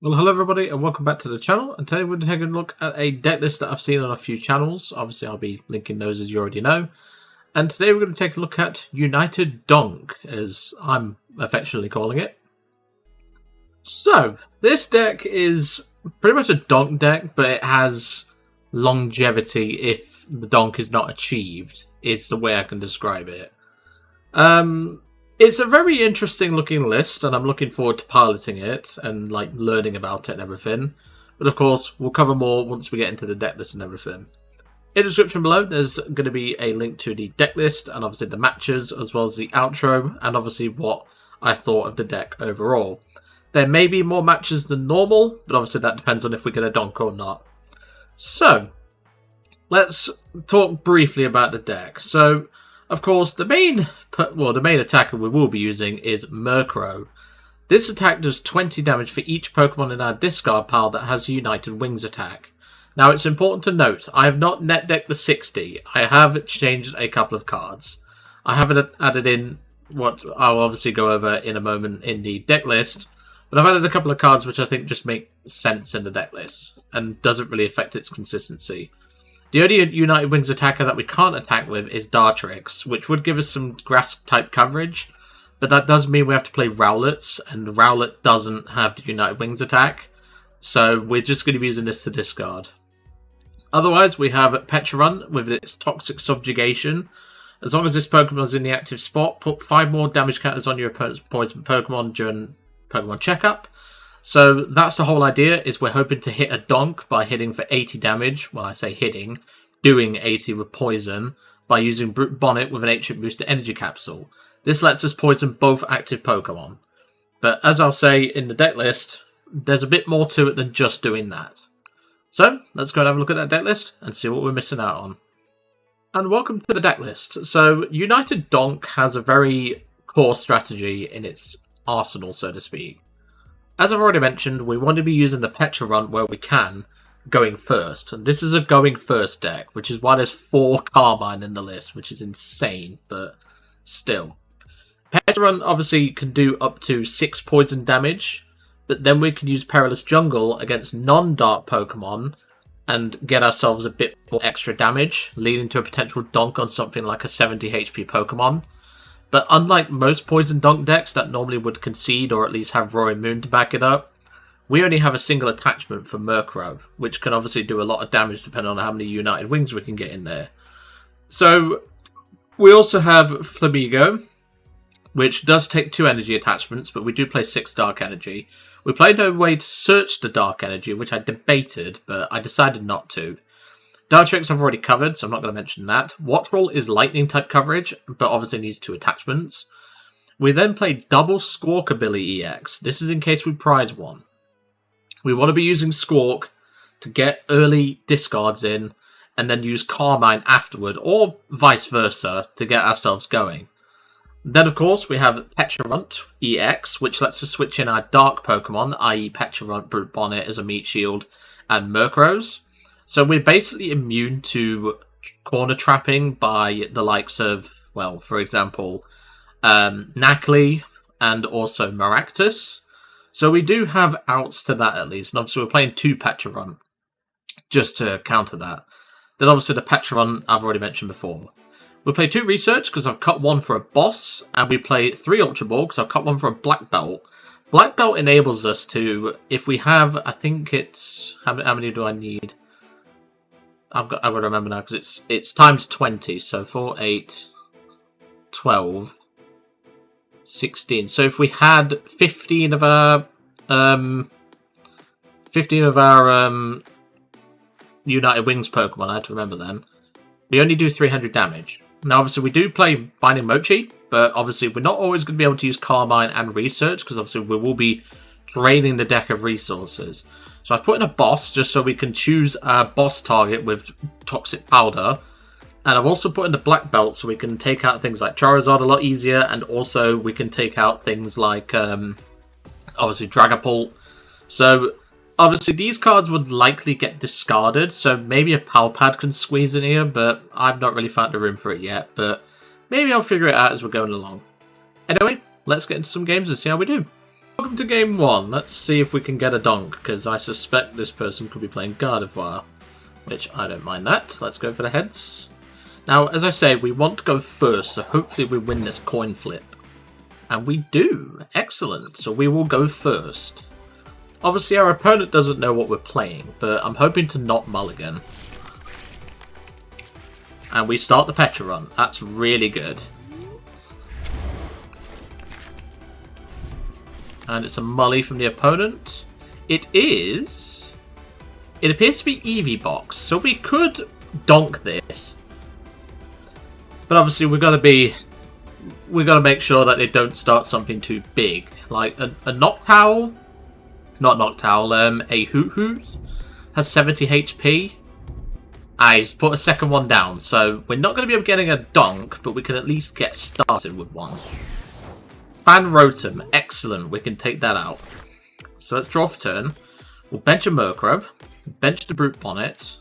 Well, hello everybody and welcome back to the channel, and today we're taking a look at a deck list that I've seen on a few channels. Obviously I'll be linking those as you already know. And today we're going to take a look at United Donk, as I'm affectionately calling it. So, this deck is pretty much a Donk deck, but it has longevity if the Donk is not achieved, is the way I can describe it. It's a very interesting looking list, and I'm looking forward to piloting it and learning about it and everything. But of course, we'll cover more once we get into the deck list and everything. In the description below, there's going to be a link to the deck list and obviously the matches, as well as the outro, and obviously what I thought of the deck overall. There may be more matches than normal, but obviously that depends on if we get a donk or not. So, let's talk briefly about the deck. So, of course, the main attacker we will be using is Murkrow. This attack does 20 damage for each Pokemon in our discard pile that has a United Wings attack. Now, it's important to note, I have not net decked the 60. I have changed a couple of cards. I haven't added in what I'll obviously go over in a moment in the deck list, but I've added a couple of cards which I think just make sense in the deck list and doesn't really affect its consistency. The only United Wings attacker that we can't attack with is Dartrix, which would give us some grass-type coverage, but that does mean we have to play Rowlets, and Rowlet doesn't have the United Wings attack, so we're just going to be using this to discard. Otherwise, we have Pecharunt with its Toxic Subjugation. As long as this Pokemon is in the active spot, put 5 more damage counters on your opponent's poison Pokemon during Pokemon checkup. So that's the whole idea, is we're hoping to hit a donk by hitting for 80 damage. Well, I say hitting, doing 80 with poison, by using Brute Bonnet with an 8-chip booster energy capsule. This lets us poison both active Pokemon. But as I'll say in the deck list, there's a bit more to it than just doing that. So, let's go and have a look at that deck list and see what we're missing out on. And welcome to the deck list. So, United Donk has a very core strategy in its arsenal, so to speak. As I've already mentioned, we want to be using the Pecharunt where we can, going first. And this is a going first deck, which is why there's 4 Carmine in the list, which is insane, but still. Pecharunt obviously can do up to 6 poison damage, but then we can use Perilous Jungle against non-dark Pokemon and get ourselves a bit more extra damage, leading to a potential donk on something like a 70 HP Pokemon. But unlike most Poison Donk decks that normally would concede or at least have Roaring Moon to back it up, we only have a single attachment for Murkrow, which can obviously do a lot of damage depending on how many United Wings we can get in there. So, we also have Flamigo, which does take 2 energy attachments, but we do play 6 Dark Energy. We played no way to search the Dark Energy, which I debated, but I decided not to. Dartrix I've already covered, so I'm not going to mention that. Wattrel is lightning type coverage, but obviously needs 2 attachments. We then play double Squawkabilly EX. This is in case we prize one. We want to be using Squawk to get early discards in, and then use Carmine afterward, or vice versa, to get ourselves going. Then, of course, we have Pecharunt EX, which lets us switch in our dark Pokemon, i.e. Pecharunt, Brute Bonnet as a Meat Shield, and Murkrows. So we're basically immune to corner trapping by the likes of, well, for example, Nacli and also Maractus. So we do have outs to that at least. And obviously we're playing 2 Pecharunt just to counter that. Then obviously the Pecharunt I've already mentioned before. We play 2 Research because I've cut 1 for a boss. And we play 3 Ultra Ball because I've cut 1 for a Black Belt. Black Belt enables us to, if we have, I think it's, how many do I need? I've got to remember now because it's times 20, so 4, 8, 12, 16. So if we had 15 of our United Wings Pokemon, I had to remember then, we only do 300 damage. Now obviously we do play Binding Mochi, but obviously we're not always going to be able to use Carmine and Research because obviously we will be draining the deck of resources. So I've put in a boss just so we can choose our boss target with Toxic Powder. And I've also put in the Black Belt so we can take out things like Charizard a lot easier. And also we can take out things like, obviously, Dragapult. So, obviously, these cards would likely get discarded. So maybe a Pal Pad can squeeze in here, but I've not really found the room for it yet. But maybe I'll figure it out as we're going along. Anyway, let's get into some games and see how we do. Welcome to game 1. Let's see if we can get a donk, because I suspect this person could be playing Gardevoir, which I don't mind that. Let's go for the heads. Now, as I say, we want to go first, so hopefully we win this coin flip. And we do. Excellent. So we will go first. Obviously, our opponent doesn't know what we're playing, but I'm hoping to not mulligan. And we start the Pecharunt. That's really good. And it's a mully from the opponent. It is... It appears to be Eevee box, so we could donk this. But obviously we've got to make sure that they don't start something too big. Like a Noctowl, not Noctowl, a Hoot Hoot has 70 HP. He's put a second one down, so we're not going to be getting a donk, but we can at least get started with one. Fan Rotom, excellent, we can take that out. So let's draw for turn. We'll bench a Murkrow, bench the Brute Bonnet,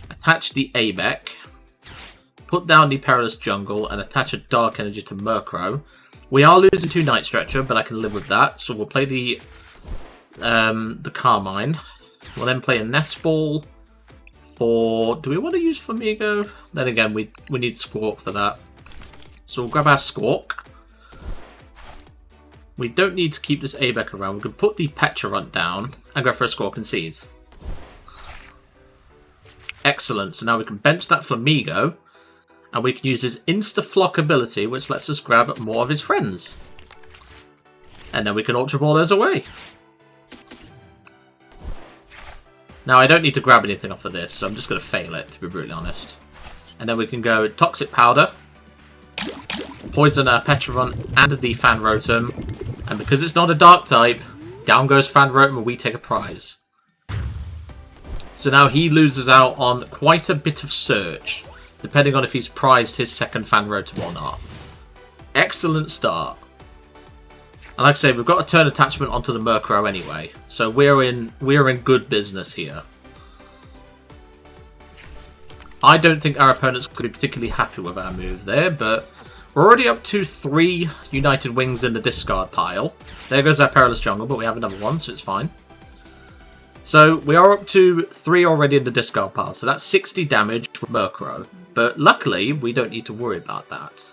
attach the Abec, put down the Perilous Jungle, and attach a Dark Energy to Murkrow. We are losing 2 Night Stretcher, but I can live with that. So we'll play the Carmine. We'll then play a Nest Ball for... Do we want to use Flamigo? Then again, we need Squawk for that. So we'll grab our Squawk. We don't need to keep this Abec around. We can put the Pecharunt down and go for a Squawk and Seize. Excellent. So now we can bench that Flamigo. And we can use his Insta-Flock ability, which lets us grab more of his friends. And then we can Ultra Ball those away. Now, I don't need to grab anything off of this, so I'm just going to fail it, to be brutally honest. And then we can go Toxic Powder, poison our Pecharunt and the Fan Rotom. And because it's not a Dark type, down goes Fan Rotom and we take a prize. So now he loses out on quite a bit of search, depending on if he's prized his second Fan Rotom or not. Excellent start. And like I say, we've got a turn attachment onto the Murkrow anyway, so we're in good business here. I don't think our opponent's going to be particularly happy with our move there, but we're already up to 3 United Wings in the discard pile. There goes our Perilous Jungle, but we have another one, so it's fine. So we are up to 3 already in the discard pile, so that's 60 damage with Murkrow. But luckily, we don't need to worry about that.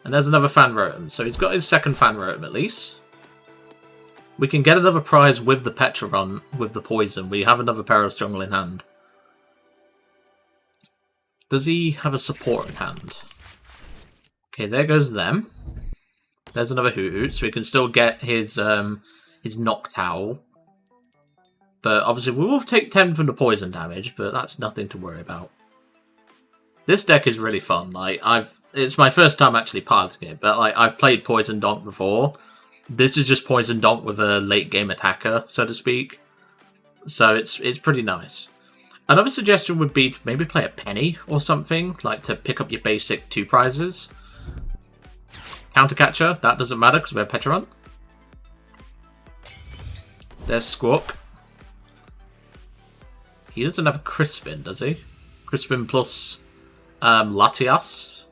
And there's another Fan Rotom, so he's got his second Fan Rotom at least. We can get another prize with the Pecharunt, with the poison. We have another Perilous Jungle in hand. Does he have a support in hand? Okay, there goes them. There's another Hoot Hoot, so we can still get his Noctowl. But obviously we will take 10 from the poison damage, but that's nothing to worry about. This deck is really fun. Like it's my first time actually piloting it, but like I've played Poison Donk before. This is just Poison Donk with a late game attacker, so to speak. So it's pretty nice. Another suggestion would be to maybe play a penny or something, like to pick up your basic 2 prizes. Countercatcher, that doesn't matter because we have Pecharunt. There's Squawk. He doesn't have a Crispin, does he? Crispin plus Latias.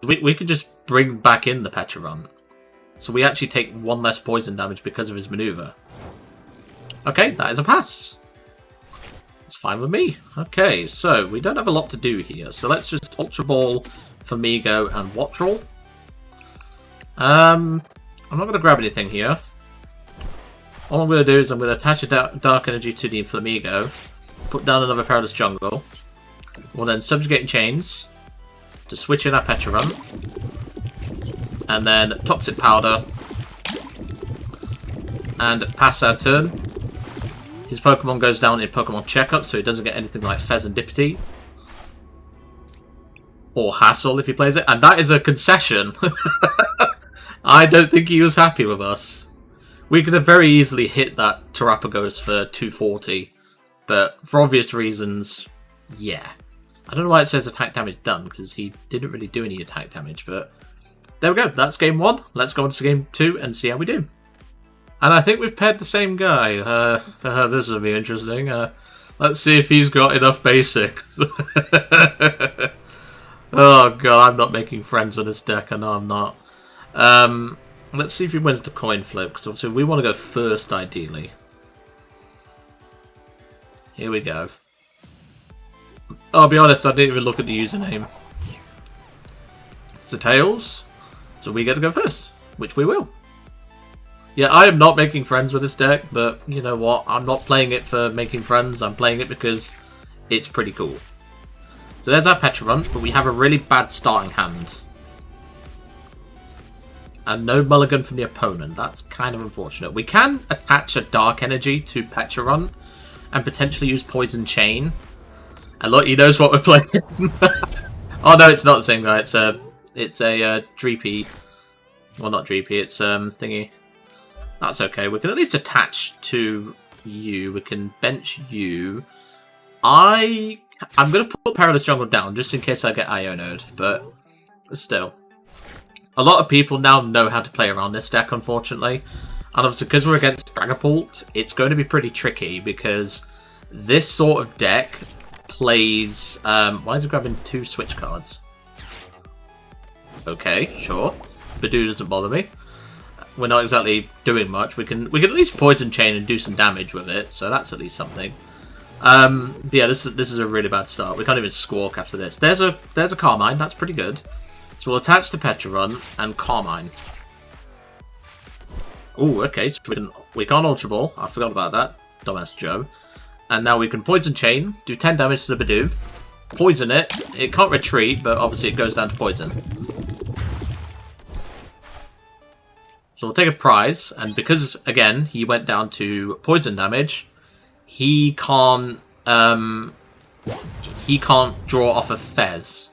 We could just bring back in the Pecharunt. So we actually take 1 less poison damage because of his maneuver. Okay, that is a pass. It's fine with me. Okay, so we don't have a lot to do here. So let's just Ultra Ball, Flamigo, and Wattrel. I'm not going to grab anything here. All I'm going to do is I'm going to attach a Dark Energy to the Flamigo, put down another Perilous Jungle. We'll then Subjugate Chains to switch in our Pecharunt, and then Toxic Powder, and pass our turn. His Pokemon goes down in Pokemon Checkup, so he doesn't get anything like Fezandipity. Or Hassle if he plays it, and that is a concession. I don't think he was happy with us. We could have very easily hit that Terrapagos for 240, but for obvious reasons, yeah. I don't know why it says attack damage done, because he didn't really do any attack damage, but there we go. That's game 1. Let's go on to game 2 and see how we do. And I think we've paired the same guy. This will be interesting. Let's see if he's got enough basic. Oh god, I'm not making friends with this deck. I know I'm not. Let's see if he wins the coin flip, because obviously we want to go first, ideally. Here we go. I'll be honest, I didn't even look at the username. It's a Tails, so we get to go first, which we will. Yeah, I am not making friends with this deck, but you know what? I'm not playing it for making friends, I'm playing it because it's pretty cool. So there's our Pecharunt, but we have a really bad starting hand. And no mulligan from the opponent. That's kind of unfortunate. We can attach a Dark Energy to Pecharunt and potentially use Poison Chain. And look, he knows what we're playing. Oh no, it's not the same guy. It's a Dreepy. Well, not Dreepy. It's thingy. That's okay. We can at least attach to you. We can bench you. I'm gonna put Perilous Jungle down just in case I get Ionoed, but still. A lot of people now know how to play around this deck, unfortunately. And obviously, because we're against Dragapult, it's going to be pretty tricky, because this sort of deck plays... why is it grabbing 2 switch cards? Okay, sure. Badoo doesn't bother me. We're not exactly doing much. We can at least Poison Chain and do some damage with it, so that's at least something. But yeah, this is a really bad start. We can't even Squawk after this. There's a Carmine, that's pretty good. So we'll attach to Pecharunt and Carmine. Oh, okay, so we can't Ultra Ball. I forgot about that. Dumbass Joe. And now we can Poison Chain, do 10 damage to the Badoo, poison it. It can't retreat, but obviously it goes down to poison. So we'll take a prize, and because, again, he went down to poison damage, he can't draw off a Fez.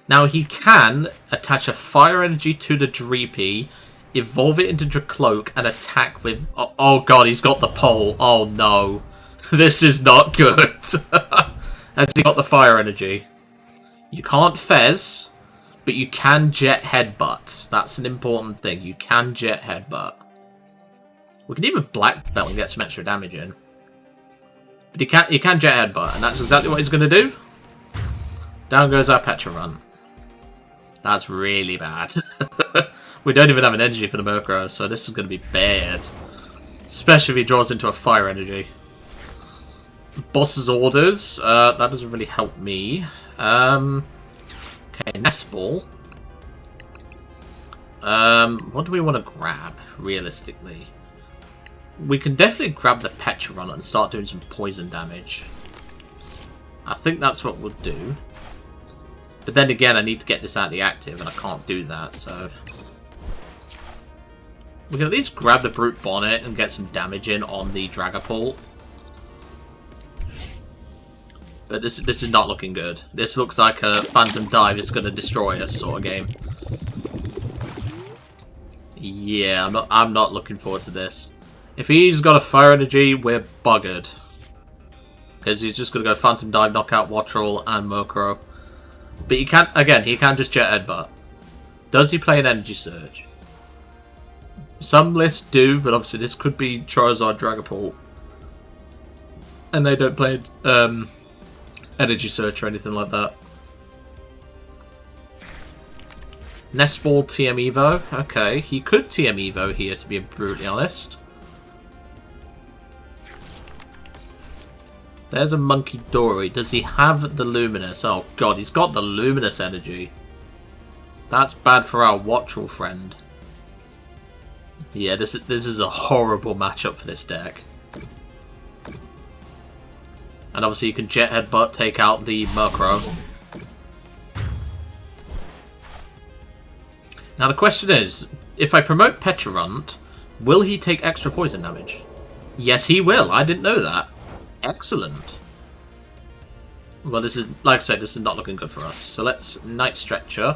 Now, he can attach a Fire Energy to the Dreepy, evolve it into Dracloak, and attack with... Oh god, he's got the pole. Oh no. This is not good. Has he got the Fire Energy? You can't Fez, but you can Jet Headbutt. That's an important thing. You can Jet Headbutt. We can even Black Belt and get some extra damage in. But you can Jet Headbutt, and that's exactly what he's going to do. Down goes our Pecharunt. That's really bad. We don't even have an energy for the Murkrow, so this is going to be bad. Especially if he draws into a Fire Energy. Boss's Orders. That doesn't really help me. Okay, Nest Ball. What do we want to grab, realistically? We can definitely grab the Pecharunt and start doing some poison damage. I think that's what we'll do. But then again, I need to get this out of the active, and I can't do that, so... We can at least grab the Brute Bonnet and get some damage in on the Dragapult. But this is not looking good. This looks like a Phantom Dive is going to destroy us sort of game. Yeah, I'm not looking forward to this. If he's got a Fire Energy, we're buggered. Because he's just going to go Phantom Dive, knock out Wattrel and Murkrow. But he can't, again, he can just Jet Headbutt. Does he play an Energy Surge? Some lists do, but obviously this could be Charizard Dragapult. And they don't play Energy Surge or anything like that. Nest Ball TM Evo. Okay, he could TM Evo here, to be brutally honest. There's a Monkey Dory. Does he have the Luminous? Oh god, he's got the Luminous Energy. That's bad for our Wattrel friend. Yeah, this is a horrible matchup for this deck. And obviously you can Jet Headbutt, take out the Murkrow. Now the question is, if I promote Pecharunt, will he take extra poison damage? Yes, he will. I didn't know that. Excellent. Well, this is, like I said, this is not looking good for us. So let's Night Stretcher.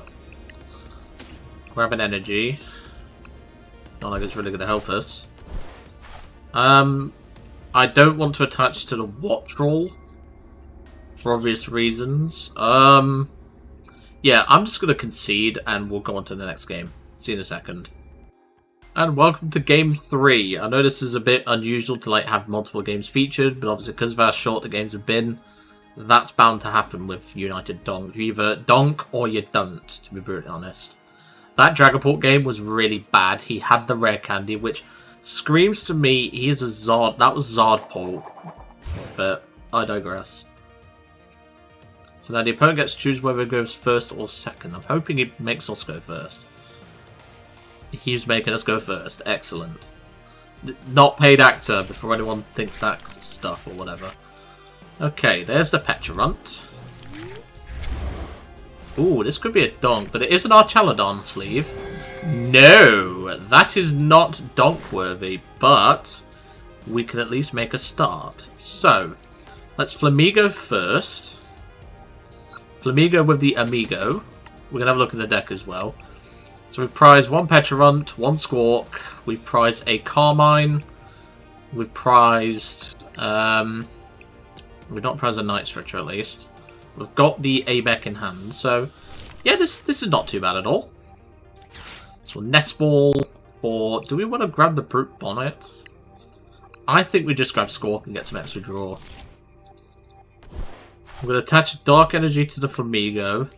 Grab an energy. Not like it's really going to help us. I don't want to attach to the Wattrel for obvious reasons. Yeah, I'm just going to concede and we'll go on to the next game. See you in a second. And welcome to Game 3. I know this is a bit unusual to have multiple games featured, but obviously because of how short the games have been, that's bound to happen with United Donk. You either donk or you don't, to be brutally honest. That Dragapult game was really bad. He had the rare candy, which screams to me he is a Zard. That was Zardpult. But I digress. So now the opponent gets to choose whether it goes first or second. I'm hoping he makes us go first. He's making us go first. Excellent. Not paid actor before anyone thinks that stuff or whatever. Okay, there's the Pecharunt. Ooh, this could be a Donk, but it is an Archaludon sleeve. No, that is not Donk worthy, but we can at least make a start. So, let's Flamigo first. Flamigo with the Amigo. We're going to have a look in the deck as well. So we prize one Pecharunt, one Squawk. We've prized a Carmine. We've prized... we've not prized a Night Stretcher at least. We've got the ABEC in hand, so yeah, this is not too bad at all. So Nest Ball for... Do we want to grab the Brute Bonnet? I think we just grab Squawk and get some extra draw. I'm going to attach Dark Energy to the Flamigo,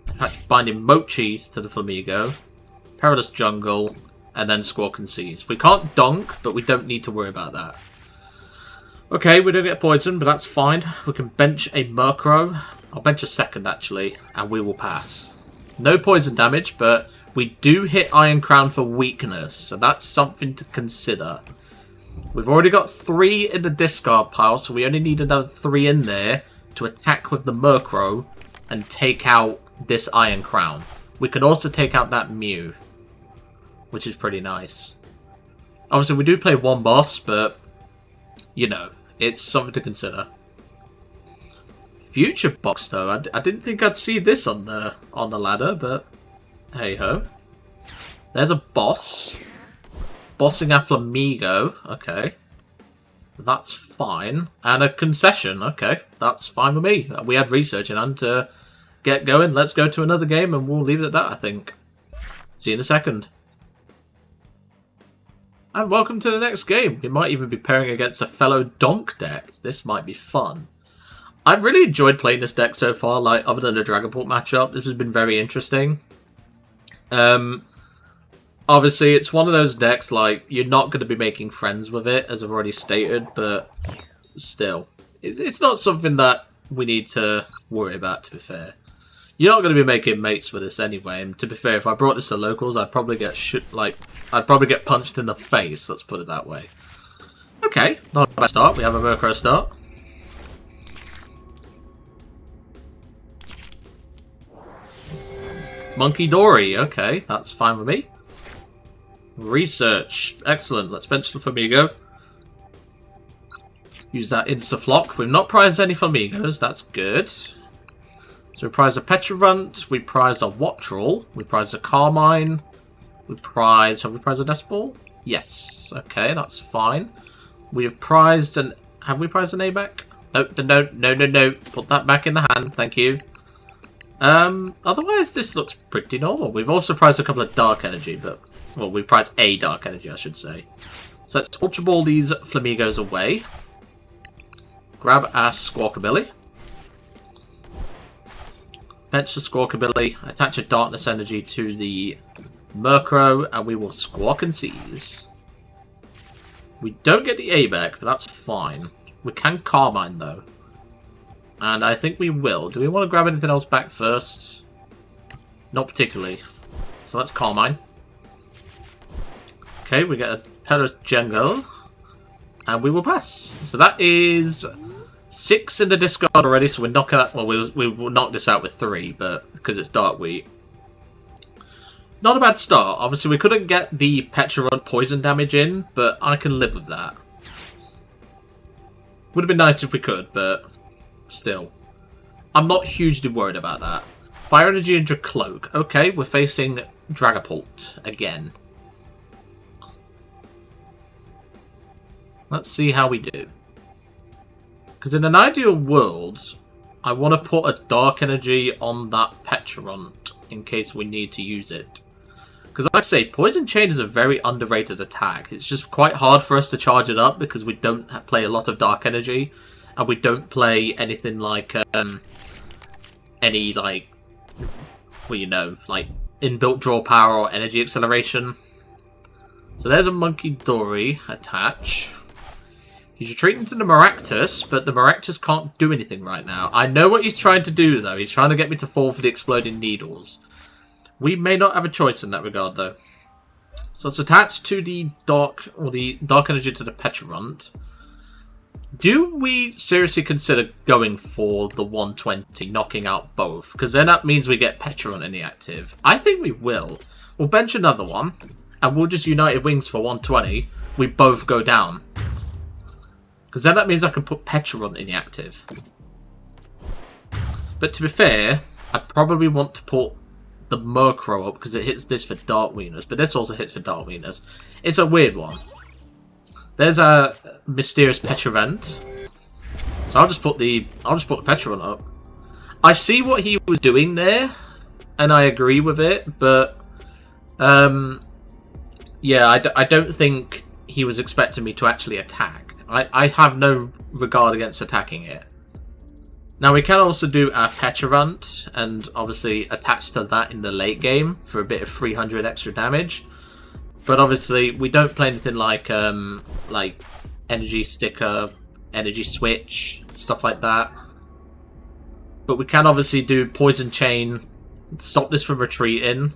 attach Binding Mochi to the Flamigo, Perilous Jungle, and then Squawk and Seize. We can't Donk, but we don't need to worry about that. Okay, we don't get poison, but that's fine. We can bench a Murkrow. I'll bench a second, actually, and we will pass. No poison damage, but we do hit Iron Crown for weakness, so that's something to consider. We've already got 3 in the discard pile, so we only need another 3 in there to attack with the Murkrow and take out this Iron Crown. We can also take out that Mew, which is pretty nice. Obviously, we do play one boss, but, you know, it's something to consider. Future box, though. I didn't think I'd see this on the ladder, but hey-ho. There's a boss. Bossing a Flamigo. Okay. That's fine. And a concession. Okay. That's fine with me. We had research in hand to get going. Let's go to another game, and we'll leave it at that, I think. See you in a second. And welcome to the next game. We might even be pairing against a fellow Donk deck. This might be fun. I've really enjoyed playing this deck so far, like, other than the Dragapult matchup. This has been very interesting. Obviously, it's one of those decks, like, you're not going to be making friends with it, as I've already stated, but still. It's not something that we need to worry about, to be fair. You're not going to be making mates with this anyway, and to be fair, if I brought this to locals, I'd probably get I'd probably get punched in the face, let's put it that way. Okay, not a bad start. We have a Murkrow start. Monkey Dory, okay, that's fine with me. Research, excellent. Let's bench the Flamigo. Use that Insta-Flock. We've not prized any Flamigos, that's good. So we prized a Pecharunt, we prized a Wattrel, we prized a Carmine, have we prized a Nest Ball? Yes, okay, that's fine. We have prized an... Have we prized an ABEC? No. Put that back in the hand, thank you. Otherwise, this looks pretty normal. We've also prized a couple of Dark Energy, but... Well, we prized a Dark Energy, I should say. So let's Ultra Ball these Flamigos away. Grab our Squawkabilly. Bench the Squawkabilly. Attach a Darkness Energy to the Murkrow, and we will Squawk and Seize. We don't get the ABEC, but that's fine. We can Carmine, though. And I think we will. Do we want to grab anything else back first? Not particularly. So let's Carmine. Okay, we get a Perilous Jungle. And we will pass. So that is 6 in the discard already, so we're knocking out... Well, we will knock this out with 3, but because it's Dark Wheat. Not a bad start. Obviously, we couldn't get the Pecharunt poison damage in, but I can live with that. Would have been nice if we could, but still. I'm not hugely worried about that. Fire Energy into Cloak. Okay, we're facing Dragapult again. Let's see how we do. Because in an ideal world, I want to put a Dark Energy on that Pecharunt in case we need to use it. Because like I say, Poison Chain is a very underrated attack. It's just quite hard for us to charge it up because we don't play a lot of Dark Energy. And we don't play anything like, well, you know, like inbuilt draw power or energy acceleration. So there's a Monkey Dory attach. He's retreating to the Maractus, but the Maractus can't do anything right now. I know what he's trying to do, though. He's trying to get me to fall for the exploding needles. We may not have a choice in that regard, though. So it's attached to the Dark, or the Dark Energy to the Pecharunt. Do we seriously consider going for the 120, knocking out both? Because then that means we get Pecharunt in the active. I think we will. We'll bench another one, and we'll just United Wings for 120. We both go down. Because then that means I can put Pecharunt in the active. But to be fair, I probably want to put the Murkrow up because it hits this for Dark Wieners, but this also hits for Dark Wieners. It's a weird one. There's a mysterious Pecharunt. So I'll just put the Pecharunt up. I see what he was doing there, and I agree with it, but yeah, I don't think he was expecting me to actually attack. I have no regard against attacking it. Now, we can also do our Pecharunt, and obviously attach to that in the late game for a bit of 300 extra damage. But obviously, we don't play anything like Energy Sticker, Energy Switch, stuff like that. But we can obviously do Poison Chain, stop this from retreating,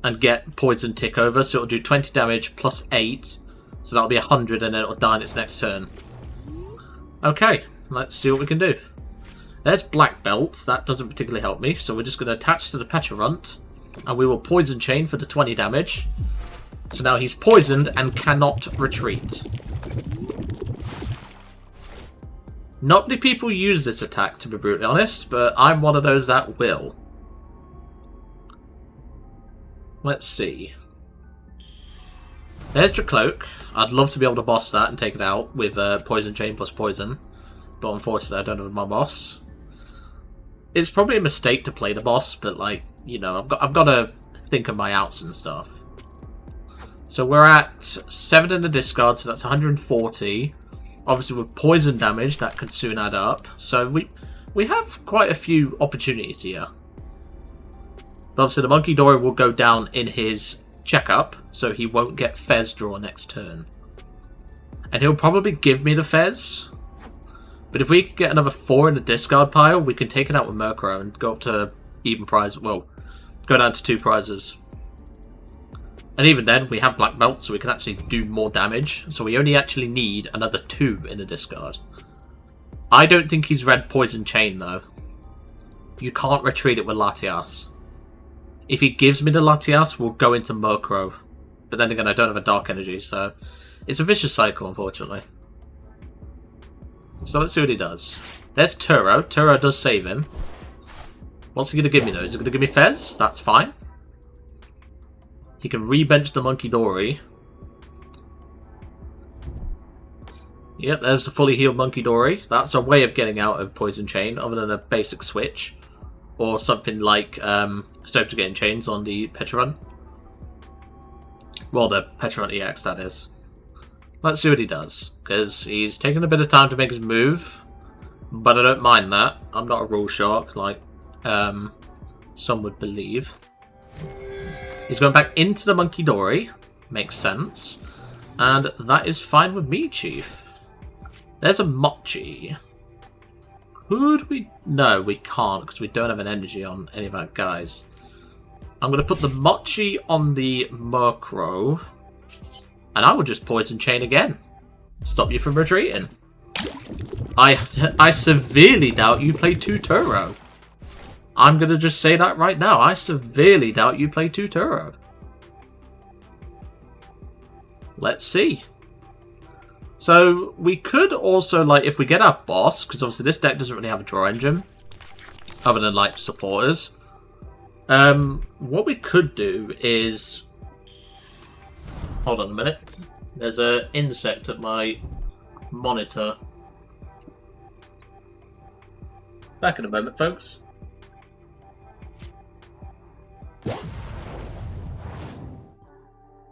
and get Poison Tick over. So it'll do 20 damage plus 8. So that'll be 100, and then it'll die in its next turn. Okay, let's see what we can do. There's Black Belt. That doesn't particularly help me. So we're just going to attach to the Pecharunt. And we will Poison Chain for the 20 damage. So now he's poisoned and cannot retreat. Not many people use this attack, to be brutally honest, but I'm one of those that will. Let's see. There's the Cloak. I'd love to be able to boss that and take it out with Poison Chain plus Poison. But unfortunately, I don't have my boss. It's probably a mistake to play the boss, but like, you know, I've got to think of my outs and stuff. So we're at 7 in the discard, so that's 140. Obviously with poison damage, that could soon add up. So we have quite a few opportunities here. But obviously the Monkey Dory will go down in his checkup, so he won't get Fez draw next turn. And he'll probably give me the Fez. But if we can get another 4 in the discard pile, we can take it out with Murkrow and go up to even prize. Well, go down to 2 prizes. And even then, we have Black Belt, so we can actually do more damage. So we only actually need another 2 in the discard. I don't think he's read Poison Chain, though. You can't retreat it with Latias. If he gives me the Latias, we'll go into Murkrow. But then again, I don't have a Dark Energy, so it's a vicious cycle, unfortunately. So let's see what he does. There's Turo. Turo does save him. What's he going to give me, though? Is he going to give me Fez? That's fine. He can re-bench the Monkey Dory. Yep, there's the fully healed Monkey Dory. That's a way of getting out of Poison Chain, other than a basic switch. Or something like Stoke to Gain Chains on the Pecharunt. Well, the Pecharunt EX, that is. Let's see what he does. Because he's taking a bit of time to make his move. But I don't mind that. I'm not a rule shark, like some would believe. He's going back into the Monkey Dory. Makes sense. And that is fine with me, Chief. There's a Mochi. Could we? No, we can't, because we don't have an energy on any of our guys. I'm going to put the Mochi on the Murkrow. And I will just Poison Chain again. Stop you from retreating. I severely doubt you play 2 Turo. I'm going to just say that right now. I severely doubt you play 2 Turo. Let's see. So, we could also, like, if we get our boss, because obviously this deck doesn't really have a draw engine, other than, like, supporters. What we could do is... Hold on a minute. There's an insect at my monitor. Back in a moment, folks.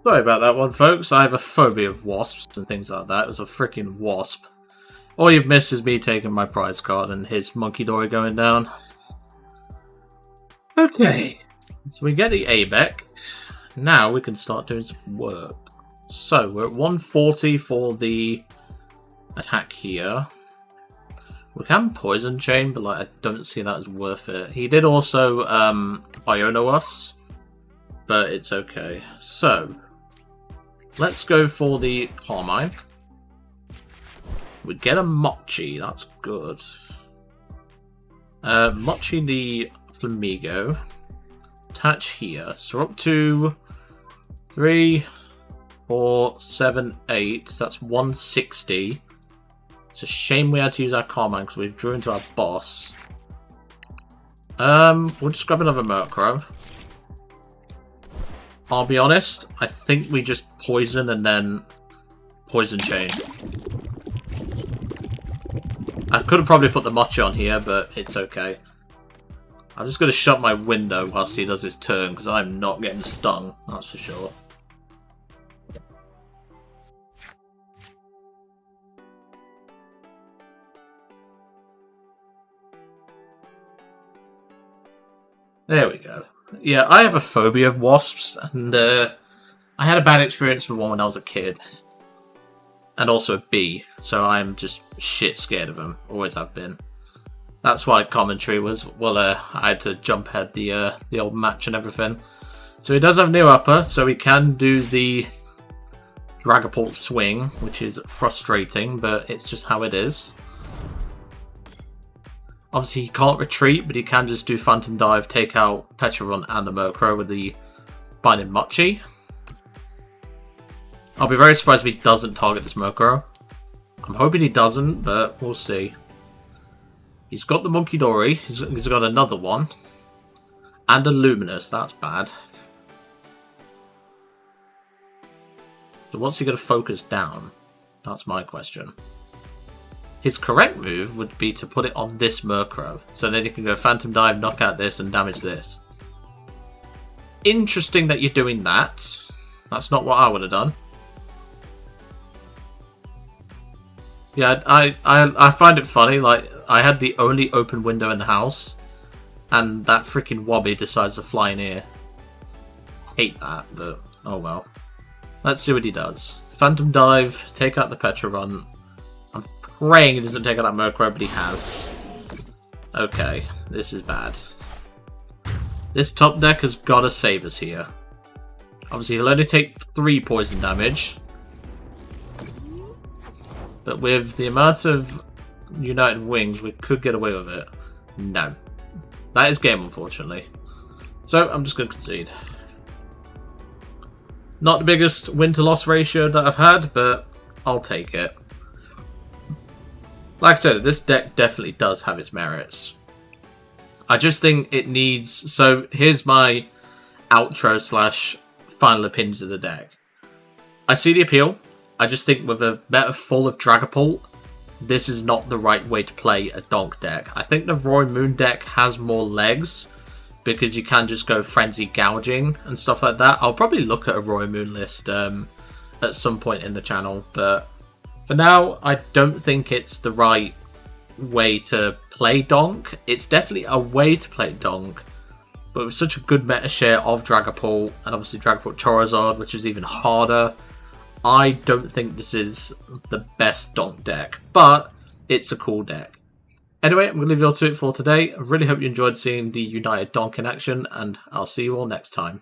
Sorry about that one, folks. I have a phobia of wasps and things like that. It was a freaking wasp. All you've missed is me taking my prize card and his Monkey Dory going down. Okay. So we get the ABEC. Now we can start doing some work. So we're at 140 for the attack here. We can Poison Chain, but like I don't see that as worth it. He did also Iono us, but it's okay. So let's go for the Carmine. We get a Mochi, that's good. Mochi the Flamigo. Attach here. So we're up to 3, 4, 7, 8. That's 160. It's a shame we had to use our Carmine because we drew into our boss. We'll just grab another Murkrow. I'll be honest, I think we just poison and then Poison Chain. I could have probably put the Mochi on here, but it's okay. I'm just going to shut my window whilst he does his turn, because I'm not getting stung, that's for sure. There we go. Yeah, I have a phobia of wasps, and I had a bad experience with one when I was a kid. And also a bee, so I'm just shit scared of them. Always have been. That's why commentary was, well, I had to jump ahead the old match and everything. So he does have new upper, so he can do the Dragapult swing, which is frustrating, but it's just how it is. Obviously he can't retreat, but he can just do Phantom Dive, take out Pecharunt and the Murkrow with the Binding Mochi. I'll be very surprised if he doesn't target this Murkrow. I'm hoping he doesn't, but we'll see. He's got the Monkey Dory. He's got another one. And a Luminous. That's bad. So what's he going to focus down? That's my question. His correct move would be to put it on this Murkrow. So then he can go Phantom Dive, knock out this, and damage this. Interesting that you're doing that. That's not what I would have done. Yeah, I find it funny, like, I had the only open window in the house, and that freaking Wobby decides to fly in here. Hate that, but oh well. Let's see what he does. Phantom Dive, take out the Pecharunt. I'm praying he doesn't take out that Murkrow, but he has. Okay, this is bad. This top deck has got to save us here. Obviously, he'll only take 3 poison damage. But with the amount of United Wings, we could get away with it. No. That is game, unfortunately. So, I'm just going to concede. Not the biggest win-to-loss ratio that I've had, but I'll take it. Like I said, this deck definitely does have its merits. I just think it needs... So, here's my outro / final opinions of the deck. I see the appeal. I just think with a meta full of Dragapult, this is not the right way to play a Donk deck. I think the Roy Moon deck has more legs, because you can just go Frenzy Gouging and stuff like that. I'll probably look at a Roy Moon list at some point in the channel, but for now, I don't think it's the right way to play Donk. It's definitely a way to play Donk, but with such a good meta share of Dragapult, and obviously Dragapult Charizard, which is even harder, I don't think this is the best Donk deck, but it's a cool deck. Anyway, I'm going to leave you all to it for today. I really hope you enjoyed seeing the United Donk in action, and I'll see you all next time.